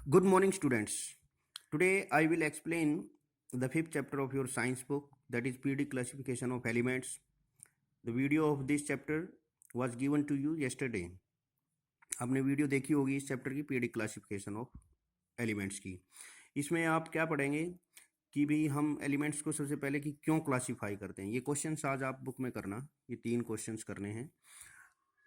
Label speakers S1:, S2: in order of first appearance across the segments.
S1: Good morning, students. Today I will explain the fifth chapter of your science book, that is PD classification of elements. The video of this chapter was given to you yesterday. आपने video देखी होगी इस chapter की PD classification of elements की। इसमें आप क्या पढ़ेंगे कि भी हम एलिमेंट्स को सबसे पहले कि क्यों क्लासिफाई करते हैं। ये क्वेश्चंस आज आप बुक में करना, ये 3 क्वेश्चंस करने हैं।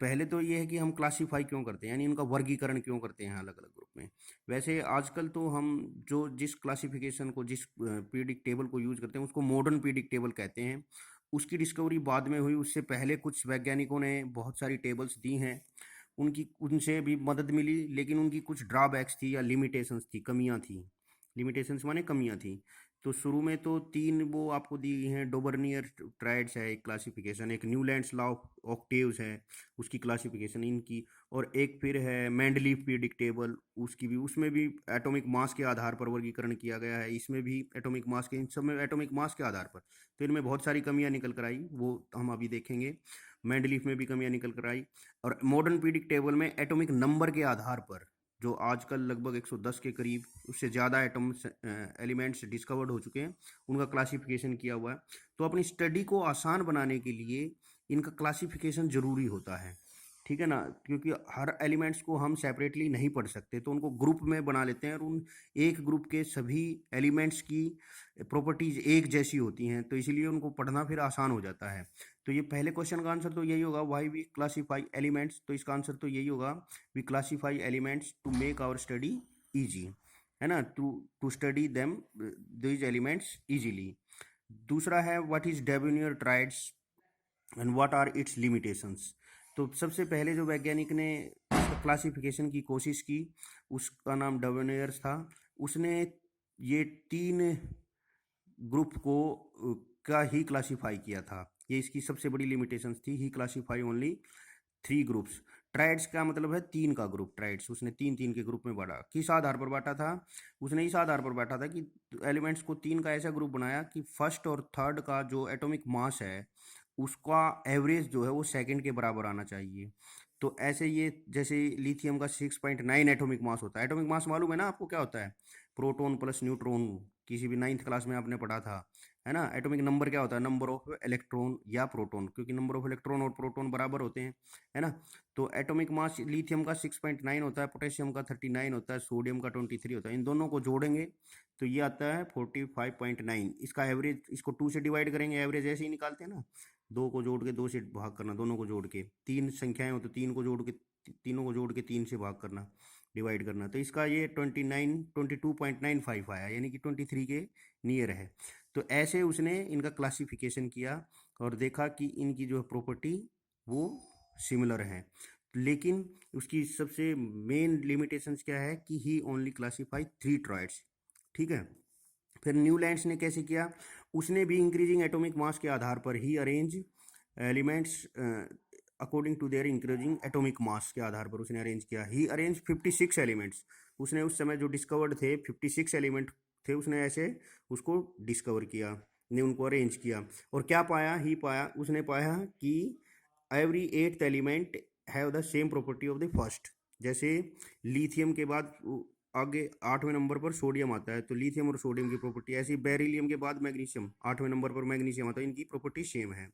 S1: पहले तो ये है कि हम क्लासीफाई क्यों करते हैं, यानी इनका वर्गीकरण क्यों करते हैं अलग अलग ग्रुप में। वैसे आजकल तो हम जो जिस क्लासिफिकेशन को, जिस पीरियडिक टेबल को यूज करते हैं उसको मॉडर्न पीरियडिक टेबल कहते हैं। उसकी डिस्कवरी बाद में हुई, उससे पहले कुछ वैज्ञानिकों ने बहुत सारी टेबल्स दी हैं, उनसे भी मदद मिली, लेकिन उनकी कुछ ड्रॉबैक्स थी या लिमिटेशंस थी, कमियां थी। लिमिटेशंस माने कमियां थी। तो शुरू में तो 3 वो आपको दी हैं। डोबर्नियर ट्राइड्स है एक क्लासिफिकेशन, एक न्यूलैंड्स लॉ ऑफ ऑक्टेव्स है उसकी क्लासिफिकेशन इनकी, और एक फिर है मेंडलीफ पीरियडिक टेबल, उसकी भी, उसमें भी एटॉमिक मास के आधार पर वर्गीकरण किया गया है। इसमें भी एटॉमिक मास के, इन सब में एटॉमिक मास के आधार पर। तो इनमें बहुत सारी कमियां निकल कर आई, वो हम अभी देखेंगे। मेंडलीफ में भी कमियां निकल कर आई। और मॉडर्न पीरियडिक टेबल में एटॉमिक नंबर के आधार पर, जो आजकल लगभग 110 के करीब, उससे ज़्यादा एटम्स एलिमेंट्स डिस्कवर्ड हो चुके हैं, उनका क्लासिफिकेशन किया हुआ है। तो अपनी स्टडी को आसान बनाने के लिए इनका क्लासिफिकेशन ज़रूरी होता है, ठीक है ना। क्योंकि हर एलिमेंट्स को हम सेपरेटली नहीं पढ़ सकते, तो उनको ग्रुप में बना लेते हैं, और उन एक ग्रुप के सभी एलिमेंट्स की प्रॉपर्टीज एक जैसी होती हैं, तो इसीलिए उनको पढ़ना फिर आसान हो जाता है। तो ये पहले क्वेश्चन का आंसर तो यही होगा, व्हाई वी क्लासीफाई एलिमेंट्स। तो इसका आंसर तो यही होगा, we classify elements to make our study easy, है ना, to study them these elements easily. दूसरा है what is Dobereiner triads and what are its limitations. तो सबसे पहले जो वैज्ञानिक ने इसका क्लासिफिकेशन की कोशिश की, उसका नाम डेबोनियर्स था। उसने ये 3 ग्रुप को का ही क्लासिफाई किया था। ये इसकी सबसे बड़ी लिमिटेशंस थी, ही क्लासिफाई ओनली 3 ग्रुप्स। ट्राइड्स का मतलब है 3 का ग्रुप, ट्राइड्स उसने 3-3 के ग्रुप में बांटा। किस आधार पर बांटा था? उसने इस आधार पर बांटा था कि एलिमेंट्स को 3 का ऐसा ग्रुप बनाया कि फर्स्ट और थर्ड का जो एटॉमिक मास है, उसका एवरेज जो है वो सेकंड के बराबर आना चाहिए। तो ऐसे ये, जैसे लिथियम का 6.9 एटॉमिक मास होता है। एटॉमिक मास मालूम है ना आपको क्या होता है? प्रोटॉन प्लस न्यूट्रॉन, किसी भी 9th क्लास में आपने पढ़ा था, है ना। एटॉमिक नंबर क्या होता है? नंबर ऑफ इलेक्ट्रॉन या प्रोटॉन, क्योंकि नंबर ऑफ इलेक्ट्रॉन और प्रोटॉन बराबर होते हैं, है ना। तो एटॉमिक मास लिथियम का 6.9 होता है, पोटेशियम का 39 होता है, सोडियम का 23 होता है। इन दोनों को जोड़ेंगे तो ये आता है 45.9। इसका एवरेज, इसको 2 से डिवाइड करेंगे, एवरेज ऐसे ही निकालते हैं ना, 2 को जोड़ के 2 से भाग करना, दोनों को जोड़ के। 3 संख्याएं हो तो 3 को जोड़ के, तीनों को जोड़ के 3 से भाग करना, डिवाइड करना। तो इसका ये 22.95 आया, यानी कि 23 के नियर है। तो ऐसे उसने इनका क्लासिफिकेशन किया और देखा कि इनकी जो प्रॉपर्टी वो सिमिलर है। लेकिन उसकी सबसे मेन लिमिटेशंस क्या है कि ही ओनली क्लासीफाई 3 ट्राइड्स, ठीक है। फिर न्यूलैंड्स ने कैसे किया? उसने भी इंक्रीजिंग एटॉमिक मास के आधार पर ही arrange elements according to their increasing atomic mass के आधार पर उसने अरेंज किया। He arrange 56 elements. उसने उस समय जो डिस्कवर्ड थे 56 एलिमेंट थे, उसने ऐसे उसको डिस्कवर किया, ने उनको अरेंज किया। और क्या पाया? ही पाया, उसने पाया कि every 8th element have the same property of the first. जैसे लिथियम के बाद आगे 8वें नंबर पर सोडियम आता है, तो लिथियम और सोडियम की प्रॉपर्टी ऐसी। बेरिलियम के बाद मैग्नीशियम, 8वें नंबर पर मैग्नीशियम आता है, इनकी प्रॉपर्टी सेम है,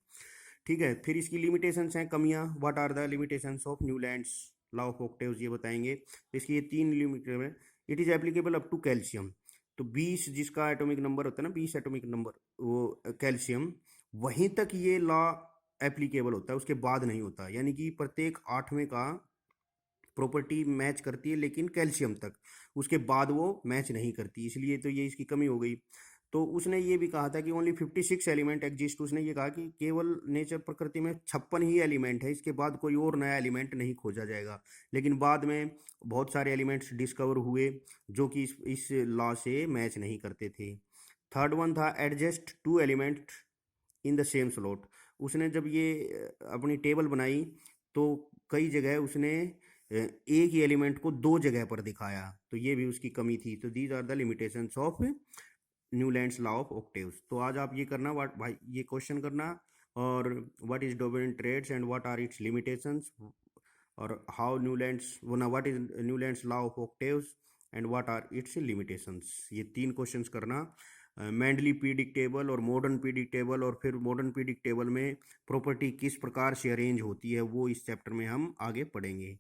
S1: ठीक है। फिर इसकी लिमिटेशंस हैं, कमियां। What are the limitations of Newlands law of octaves, ये बताएंगे। इसकी ये 3 लिमिट है। It is applicable up to calcium. तो 20 जिसका एटॉमिक नंबर होता है ना, 20 एटॉमिक नंबर, वो कैल्शियम, वहीं तक ये लॉ एप्लीकेबल होता है, उसके बाद नहीं होता। यानी कि प्रत्येक 8वें का प्रॉपर्टी मैच करती है, लेकिन कैल्शियम तक, उसके बाद वो मैच नहीं करती, इसलिए तो ये इसकी कमी हो गई। तो उसने ये भी कहा था कि ओनली 56 एलिमेंट एग्जिस्ट। उसने ये कहा कि केवल नेचर, प्रकृति में 56 ही एलिमेंट है, इसके बाद कोई और नया एलिमेंट नहीं खोजा जाएगा। लेकिन बाद में बहुत सारे एलिमेंट्स डिस्कवर हुए जो कि इस लॉ से मैच नहीं करते थे। थर्ड वन था adjust 2 element in the same slot. उसने जब ये अपनी टेबल बनाई तो कई जगह उसने एक ही एलिमेंट को 2 जगह पर दिखाया, तो ये भी उसकी कमी थी। तो these are the limitations of Newlands law of octaves. तो आज आप ये करना, व्हाट भाई, ये क्वेश्चन करना, और what is dominant triads and what are its limitations, और how Newlands, what is Newlands law of octaves, and what are its limitations. ये 3 क्वेश्चंस करना। मैंडली पीरियडिक टेबल और मॉडर्न पीरियडिक टेबल, और फिर मॉडर्न पीरियडिक टेबल में property किस प्रकार से अरेंज होती है वो इस चैप्टर में हम आगे पढ़ेंगे।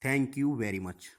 S1: Thank you very much.